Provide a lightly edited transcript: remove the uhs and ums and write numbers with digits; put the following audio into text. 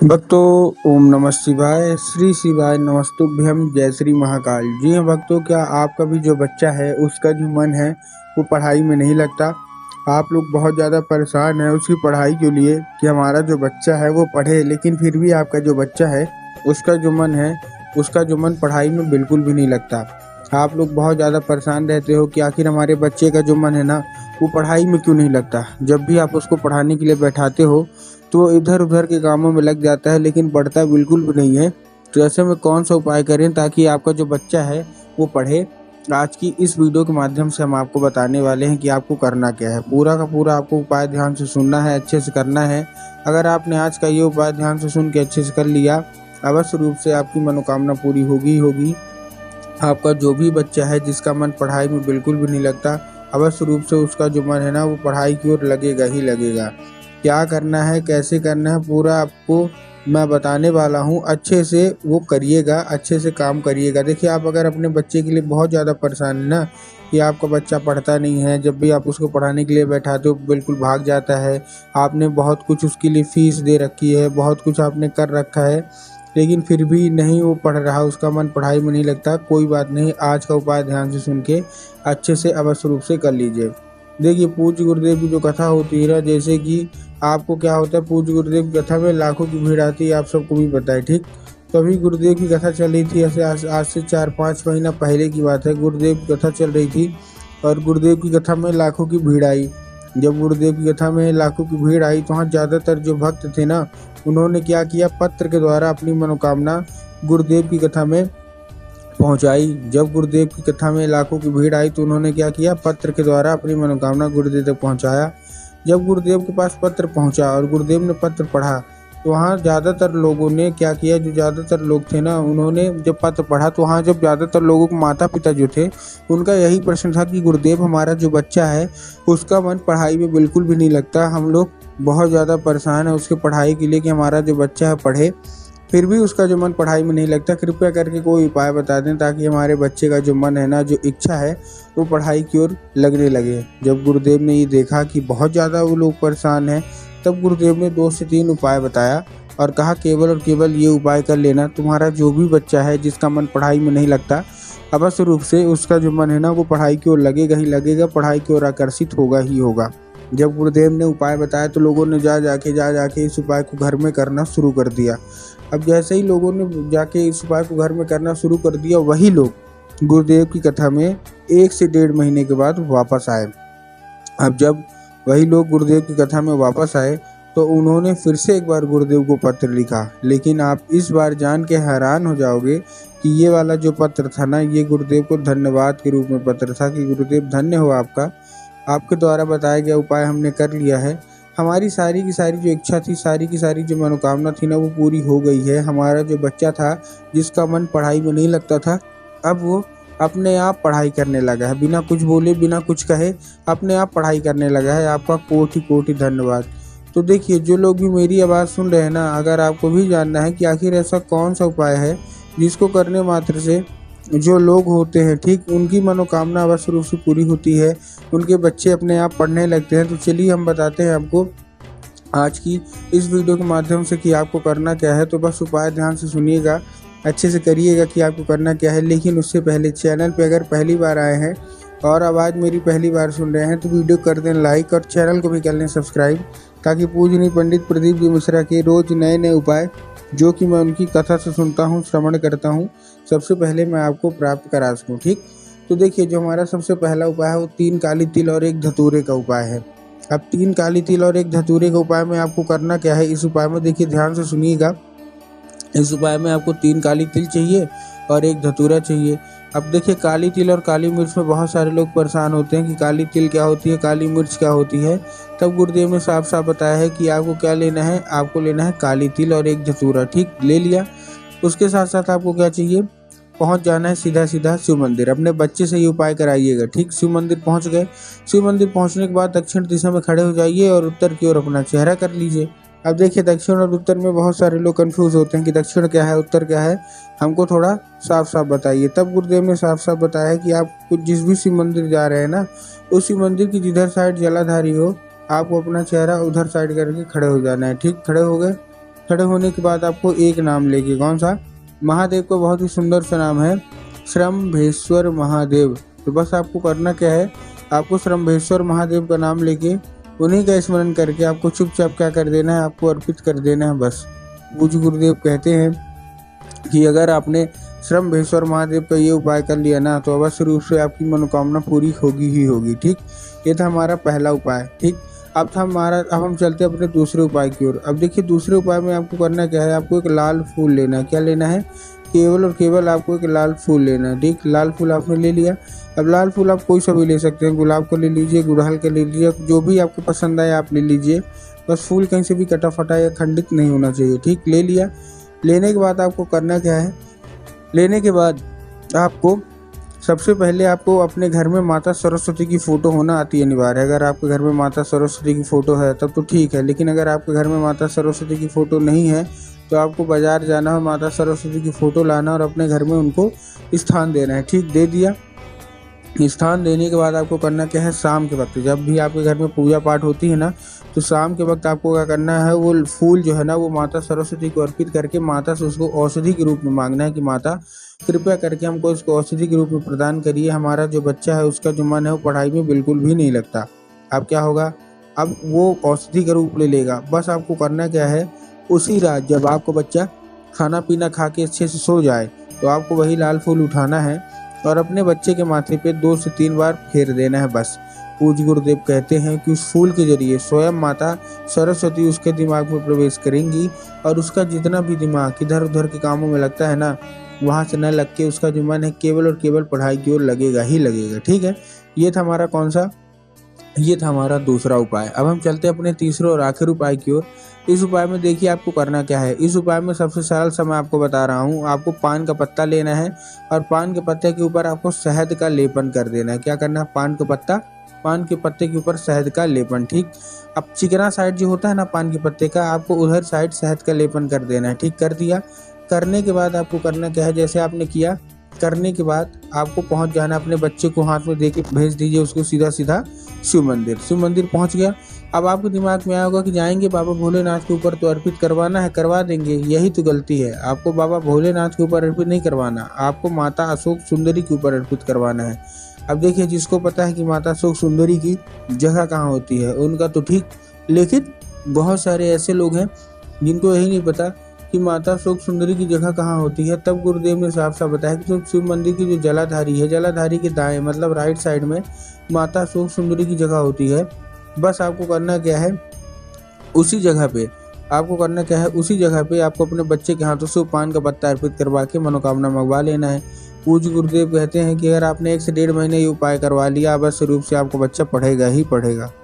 भक्तों, ओम नमः शिवाय, श्री शिवाय नमस्तुभ्यं, जय श्री महाकाल। जी हाँ भक्तों, क्या आपका भी जो बच्चा है उसका जो मन है वो पढ़ाई में नहीं लगता? आप लोग बहुत ज़्यादा परेशान हैं उसकी पढ़ाई के लिए कि हमारा जो बच्चा है वो पढ़े, लेकिन फिर भी आपका जो बच्चा है उसका जो मन पढ़ाई में बिल्कुल भी नहीं लगता। आप लोग बहुत ज़्यादा परेशान रहते हो कि आखिर हमारे बच्चे का जो मन है ना वो पढ़ाई में क्यों नहीं लगता। जब भी आप उसको पढ़ाने के लिए बैठाते हो तो वो इधर उधर के कामों में लग जाता है, लेकिन पढ़ता बिल्कुल भी नहीं है। तो ऐसे में कौन सा उपाय करें ताकि आपका जो बच्चा है वो पढ़े? आज की इस वीडियो के माध्यम से हम आपको बताने वाले हैं कि आपको करना क्या है। पूरा का पूरा आपको उपाय ध्यान से सुनना है, अच्छे से करना है। अगर आपने आज का ये उपाय ध्यान से सुन के अच्छे से कर लिया, अवश्य रूप से आपकी मनोकामना पूरी होगी ही होगी। आपका जो भी बच्चा है जिसका मन पढ़ाई में बिल्कुल भी नहीं लगता, अवश्य रूप से उसका जो मन है ना वो पढ़ाई की ओर लगेगा ही लगेगा। क्या करना है, कैसे करना है, पूरा आपको मैं बताने वाला हूँ। अच्छे से वो करिएगा, अच्छे से काम करिएगा। देखिए, आप अगर अपने बच्चे के लिए बहुत ज़्यादा परेशान है ना कि आपका बच्चा पढ़ता नहीं है, जब भी आप उसको पढ़ाने के लिए बैठाते हो बिल्कुल भाग जाता है, आपने बहुत कुछ उसके लिए फ़ीस दे रखी है, बहुत कुछ आपने कर रखा है, लेकिन फिर भी नहीं वो पढ़ रहा, उसका मन पढ़ाई में नहीं लगता। कोई बात नहीं, आज का उपाय ध्यान से सुन के अच्छे से अवश्य रूप से कर लीजिए। देखिए, पूज्य गुरुदेव की जो कथा होती है ना, जैसे कि आपको क्या होता है, पूज्य गुरुदेव की कथा में लाखों की भीड़ आती है, आप सबको भी पता है, ठीक? तो अभी गुरुदेव की कथा चल रही थी, ऐसे आज से 4-5 महीना पहले की बात है। गुरुदेव की कथा चल रही थी और गुरुदेव की कथा में लाखों की भीड़ आई। जब गुरुदेव की कथा में लाखों की भीड़ आई तो वहाँ ज़्यादातर जो भक्त थे ना, उन्होंने क्या किया, पत्र के द्वारा अपनी मनोकामना गुरुदेव की कथा में पहुंचाई। जब गुरुदेव की कथा में लाखों की भीड़ आई तो उन्होंने क्या किया, पत्र के द्वारा अपनी मनोकामना गुरुदेव तक पहुंचाया। जब गुरुदेव के पास पत्र पहुंचा और गुरुदेव ने पत्र पढ़ा तो वहाँ ज़्यादातर लोगों ने क्या किया, जो ज़्यादातर लोग थे ना, उन्होंने जब पत्र पढ़ा तो वहाँ जब ज़्यादातर लोगों के माता पिता जो थे उनका यही प्रश्न था कि गुरुदेव, हमारा जो बच्चा है उसका मन पढ़ाई में बिल्कुल भी नहीं लगता। हम लोग बहुत ज़्यादा परेशान है उसके पढ़ाई के लिए कि हमारा जो बच्चा है पढ़े, फिर भी उसका जो मन पढ़ाई में नहीं लगता। कृपया करके कोई उपाय बता दें ताकि हमारे बच्चे का जो मन है ना, जो इच्छा है, वो पढ़ाई की ओर लगने लगे। जब गुरुदेव ने ये देखा कि बहुत ज़्यादा वो लोग परेशान हैं, तब गुरुदेव ने 2 से 3 उपाय बताया और कहा, केवल और केवल ये उपाय कर लेना, तुम्हारा जो भी बच्चा है जिसका मन पढ़ाई में नहीं लगता, अवश्य रूप से उसका जो मन है ना वो पढ़ाई की ओर लगेगा ही लगेगा, पढ़ाई की ओर आकर्षित होगा ही होगा। जब गुरुदेव ने उपाय बताया तो लोगों ने जा जाके इस उपाय को घर में करना शुरू कर दिया। अब जैसे ही लोगों ने जाके इस उपाय को घर में करना शुरू कर दिया, वही लोग गुरुदेव की कथा में 1 से 1.5 महीने के बाद वापस आए। अब जब वही लोग गुरुदेव की कथा में वापस आए तो उन्होंने फिर से एक बार गुरुदेव को पत्र लिखा, लेकिन आप इस बार जान के हैरान हो जाओगे कि ये वाला जो पत्र था ना, ये गुरुदेव को धन्यवाद के रूप में पत्र था कि गुरुदेव धन्य हो आपका, आपके द्वारा बताया गया उपाय हमने कर लिया है। हमारी सारी की सारी जो इच्छा थी, सारी की सारी जो मनोकामना थी ना, वो पूरी हो गई है। हमारा जो बच्चा था जिसका मन पढ़ाई में नहीं लगता था, अब वो अपने आप पढ़ाई करने लगा है, बिना कुछ बोले, बिना कुछ कहे अपने आप पढ़ाई करने लगा है। आपका कोटि कोटि धन्यवाद। तो देखिए, जो लोग भी मेरी आवाज़ सुन रहे हैं ना, अगर आपको भी जानना है कि आखिर ऐसा कौन सा उपाय है जिसको करने मात्र से जो लोग होते हैं, ठीक, उनकी मनोकामना अवश्य रूप से पूरी होती है, उनके बच्चे अपने आप पढ़ने लगते हैं, तो चलिए हम बताते हैं आपको आज की इस वीडियो के माध्यम से कि आपको करना क्या है। तो बस उपाय ध्यान से सुनिएगा, अच्छे से करिएगा कि आपको करना क्या है। लेकिन उससे पहले चैनल पे अगर पहली बार आए हैं और आवाज़ मेरी पहली बार सुन रहे हैं तो वीडियो कर दें लाइक और चैनल को भी कर लें सब्सक्राइब, ताकि पूजनीय पंडित प्रदीप जी मिश्रा के रोज़ नए नए उपाय जो कि मैं उनकी कथा से सुनता हूँ, श्रवण करता हूँ, सबसे पहले मैं आपको प्राप्त करा सकूँ, ठीक? तो देखिए, जो हमारा सबसे पहला उपाय है वो 3 काली तिल और 1 धतूरे का उपाय है। अब 3 काली तिल और 1 धतूरे का उपाय में आपको करना क्या है, इस उपाय में देखिए ध्यान से सुनिएगा। इस उपाय में आपको 3 काली तिल चाहिए और 1 धतूरा चाहिए। अब देखिए, काली तिल और काली मिर्च में बहुत सारे लोग परेशान होते हैं कि काली तिल क्या होती है, काली मिर्च क्या होती है। तब गुरुदेव ने साफ साफ बताया है कि आपको क्या लेना है, आपको लेना है काली तिल और 1 धतूरा, ठीक, ले लिया। उसके साथ साथ आपको क्या चाहिए, पहुंच जाना है सीधा सीधा शिव मंदिर। अपने बच्चे से ये उपाय कराइएगा, ठीक? शिव मंदिर पहुंच गए, शिव मंदिर पहुंचने के बाद दक्षिण दिशा में खड़े हो जाइए और उत्तर की ओर अपना चेहरा कर लीजिए। अब देखिए, दक्षिण और उत्तर में बहुत सारे लोग कंफ्यूज होते हैं कि दक्षिण क्या है, उत्तर क्या है, हमको थोड़ा साफ साफ बताइए। तब गुरुदेव ने साफ साफ बताया है कि आप जिस भी शिव मंदिर जा रहे हैं ना, उस शिव मंदिर की जिधर साइड जलाधारी हो, आपको अपना चेहरा उधर साइड करके खड़े हो जाना है, ठीक? खड़े हो गए, खड़े होने के बाद आपको एक नाम लेके, कौन सा, महादेव का बहुत ही सुंदर सा नाम है श्रम्भेश्वर महादेव। तो बस आपको करना क्या है, आपको श्रम्भेश्वर महादेव का नाम लेके उन्हीं का स्मरण करके आपको चुपचाप क्या कर देना है, आपको अर्पित कर देना है बस। पूज्य गुरुदेव कहते हैं कि अगर आपने श्रम्भेश्वर महादेव का ये उपाय कर लिया ना, तो अवश्य रूप से आपकी मनोकामना पूरी होगी ही होगी। ठीक, ये था हमारा पहला उपाय। ठीक, अब हम चलते हैं अपने दूसरे उपाय की ओर। अब देखिए दूसरे उपाय में आपको करना क्या है, आपको एक लाल फूल लेना है। क्या लेना है, केवल और केवल आपको एक लाल फूल लेना है। ठीक, लाल फूल आपने ले लिया। अब लाल फूल आप कोई सा भी ले सकते हैं, गुलाब का ले लीजिए, गुड़हल का ले लीजिए, जो भी आपको पसंद आए आप ले लीजिए। बस फूल कहीं से भी कटा फटा या खंडित नहीं होना चाहिए। ठीक, ले लिया। लेने के बाद आपको करना क्या है, लेने के बाद आपको सबसे पहले आपको अपने घर में माता सरस्वती की फ़ोटो होना अति अनिवार्य है। अगर आपके घर में माता सरस्वती की फ़ोटो है तब तो ठीक है, लेकिन अगर आपके घर में माता सरस्वती की फ़ोटो नहीं है तो आपको बाज़ार जाना है, माता सरस्वती की फ़ोटो लाना और अपने घर में उनको स्थान देना है। ठीक, दे दिया। स्थान देने के बाद आपको करना क्या है, शाम के वक्त जब भी आपके घर में पूजा पाठ होती है ना, तो शाम के वक्त आपको क्या करना है, वो फूल जो है ना वो माता सरस्वती को अर्पित करके माता से उसको औषधि के रूप में मांगना है कि माता कृपया करके हमको इसको औषधि के रूप में प्रदान करिए। हमारा जो बच्चा है उसका जो मन है वो पढ़ाई में बिल्कुल भी नहीं लगता। अब क्या होगा, अब वो औषधि का रूप ले लेगा। बस आपको करना क्या है, उसी रात जब आपको बच्चा खाना पीना खा के अच्छे से सो जाए तो आपको वही लाल फूल उठाना है और अपने बच्चे के माथे पे 2 से 3 बार फेर देना है बस। पूज्य गुरुदेव कहते हैं कि उस फूल के जरिए स्वयं माता सरस्वती उसके दिमाग में प्रवेश करेंगी और उसका जितना भी दिमाग इधर उधर के कामों में लगता है ना, वहाँ से न लग के उसका जो मन है केवल और केवल पढ़ाई की ओर लगेगा ही लगेगा। ठीक है, ये था हमारा कौन सा, ये था हमारा दूसरा उपाय। अब हम चलते हैं अपने तीसरे और आखिरी उपाय की ओर। इस उपाय में देखिए आपको करना क्या है, इस उपाय में सबसे सरल सा मैं आपको बता रहा हूँ। आपको पान का पत्ता लेना है और पान के पत्ते के ऊपर आपको शहद का लेपन कर देना है। क्या करना है, पान के पत्ते के ऊपर शहद का लेपन। ठीक, अब चिकना साइड जो होता है ना पान के पत्ते का, आपको उधर साइड शहद का लेपन कर देना है। ठीक, कर दिया। करने के बाद आपको करना क्या है, जैसे आपने किया, करने के बाद आपको पहुंच जाना, अपने बच्चे को हाथ में देके भेज दीजिए उसको सीधा सीधा शिव मंदिर पहुंच गया। अब आपके दिमाग में आया होगा कि जाएंगे बाबा भोलेनाथ के ऊपर तो अर्पित करवाना है, करवा देंगे। यही तो गलती है, आपको बाबा भोलेनाथ के ऊपर अर्पित नहीं करवाना, आपको माता अशोक सुंदरी के ऊपर अर्पित करवाना है। अब देखिए जिसको पता है कि माता अशोक सुंदरी की जगह कहाँ होती है उनका तो ठीक, लेकिन बहुत सारे ऐसे लोग हैं जिनको यही नहीं पता कि माता अशोक सुंदरी की जगह कहाँ होती है। तब गुरुदेव ने साफ साफ बताया कि जो शिव मंदिर की जो जलाधारी है, जलाधारी के दाएं मतलब राइट साइड में माता अशोक सुंदरी की जगह होती है। बस आपको करना क्या है, उसी जगह पे आपको अपने बच्चे के हाथों से पान का पत्ता अर्पित करवा के मनोकामना मंगवा लेना है। पूज्य गुरुदेव कहते हैं कि अगर आपने 1 से 1.5 महीने ये उपाय करवा लिया, अवश्य रूप से आपको बच्चा पढ़ेगा ही पढ़ेगा।